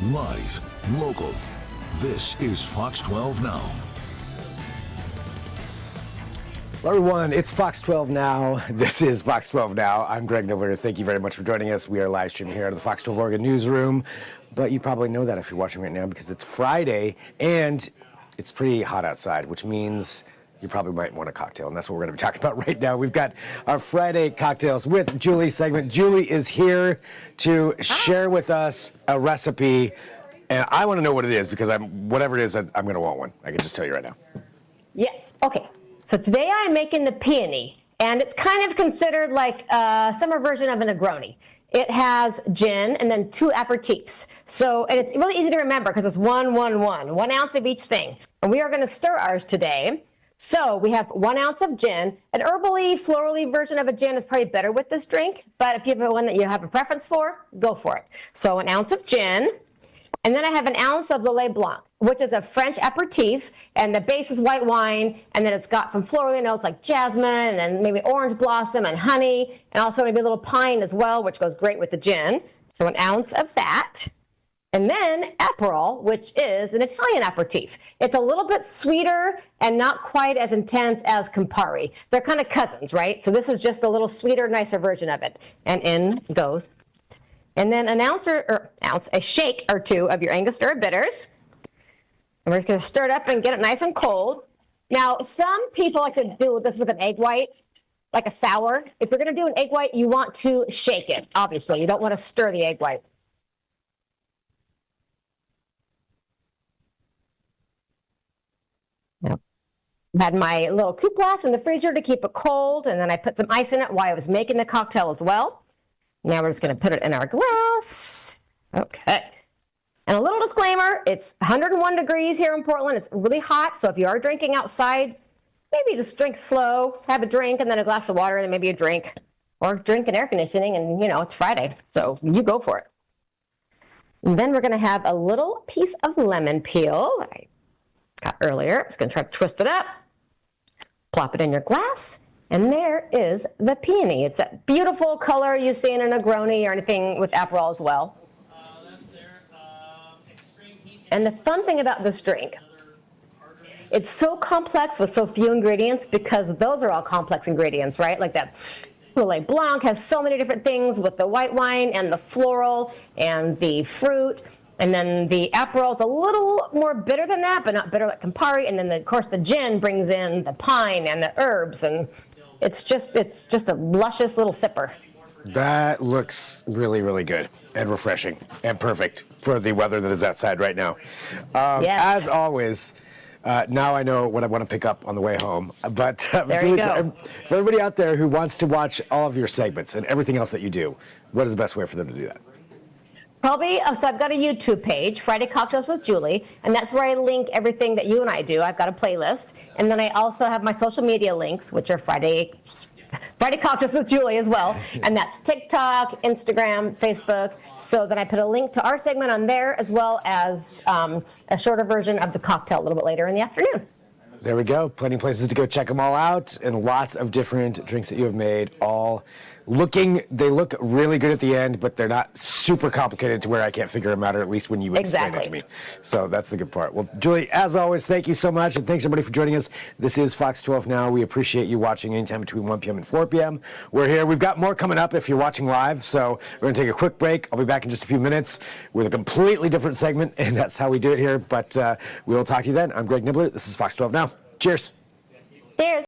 Live, local. This is Fox 12 Now. Hello everyone, it's Fox 12 Now. This is Fox 12 Now. I'm Greg Nibbler. Thank you very much for joining us. We are live streaming here out of the Fox 12 Oregon newsroom. But you probably know that if you're watching right now because it's Friday and it's pretty hot outside, which means you probably might want a cocktail, and that's what we're going to be talking about right now. We've got our Friday cocktails with Julie segment. Julie is here to share with us a recipe, and I want to know what it is because whatever it is, I'm going to want one. I can just tell you right now. Yes. Okay. So today I'm making the Peony, and it's kind of considered like a summer version of a Negroni. It has gin and then 2 aperitifs. And it's really easy to remember because it's 1 ounce of each thing. And we are going to stir ours today. So we have 1 ounce of gin. An herbally, florally version of a gin is probably better with this drink, but if you have one that you have a preference for, go for it. So 1 ounce of gin, and then I have 1 ounce of lillet blanc, which is a French aperitif, and the base is white wine, and then it's got some floral notes like jasmine, and then maybe orange blossom and honey, and also maybe a little pine as well, which goes great with the gin. So 1 ounce of that. And then aperol, which is an Italian aperitif. It's a little bit sweeter and not quite as intense as Campari. They're kind of cousins, right? So this is just a little sweeter, nicer version of it. And in goes. And then a shake or 2 of your angostura bitters. And we're just going to stir it up and get it nice and cold. Now, some people like to do this with an egg white, like a sour. If you're going to do an egg white, you want to shake it, obviously. You don't want to stir the egg white. I had my little coupe glass in the freezer to keep it cold, and then I put some ice in it while I was making the cocktail as well. Now we're just going to put it in our glass. Okay. And a little disclaimer, it's 101 degrees here in Portland. It's really hot, so if you are drinking outside, maybe just drink slow, have a drink, and then a glass of water, and then maybe a drink. Or drink in air conditioning, and, it's Friday, so you go for it. And then we're going to have a little piece of lemon peel that I got earlier. I'm just going to try to twist it up, plop it in your glass, and there is the Peony. It's that beautiful color you see in a Negroni or anything with aperol as well. And the fun thing about this drink, it's so complex with so few ingredients because those are all complex ingredients, right? Like that lillet blanc has so many different things with the white wine and the floral and the fruit. And then the aperol is a little more bitter than that, but not bitter like Campari. And then, of course, the gin brings in the pine and the herbs. And it's just a luscious little sipper. That looks really, really good and refreshing and perfect for the weather that is outside right now. Yes. As always, now I know what I want to pick up on the way home. But there you go. For everybody out there who wants to watch all of your segments and everything else that you do, what is the best way for them to do that? Probably, so I've got a YouTube page, Friday Cocktails with Julie, and that's where I link everything that you and I do. I've got a playlist, and then I also have my social media links, which are Friday Cocktails with Julie as well, and that's TikTok, Instagram, Facebook. So then I put a link to our segment on there as well as a shorter version of the cocktail a little bit later in the afternoon. There we go. Plenty of places to go check them all out, and lots of different drinks that you have made. They look really good at the end, but they're not super complicated to where I can't figure them out, or at least when you explain it to me. So that's the good part. Well, Julie, as always, thank you so much, and thanks everybody for joining us. This is Fox 12 Now. We appreciate you watching anytime between 1 p.m. and 4 p.m. We're here. We've got more coming up if you're watching live, so we're going to take a quick break. I'll be back in just a few minutes with a completely different segment, and that's how we do it here. But we will talk to you then. I'm Greg Nibbler. This is Fox 12 Now. Cheers. Cheers.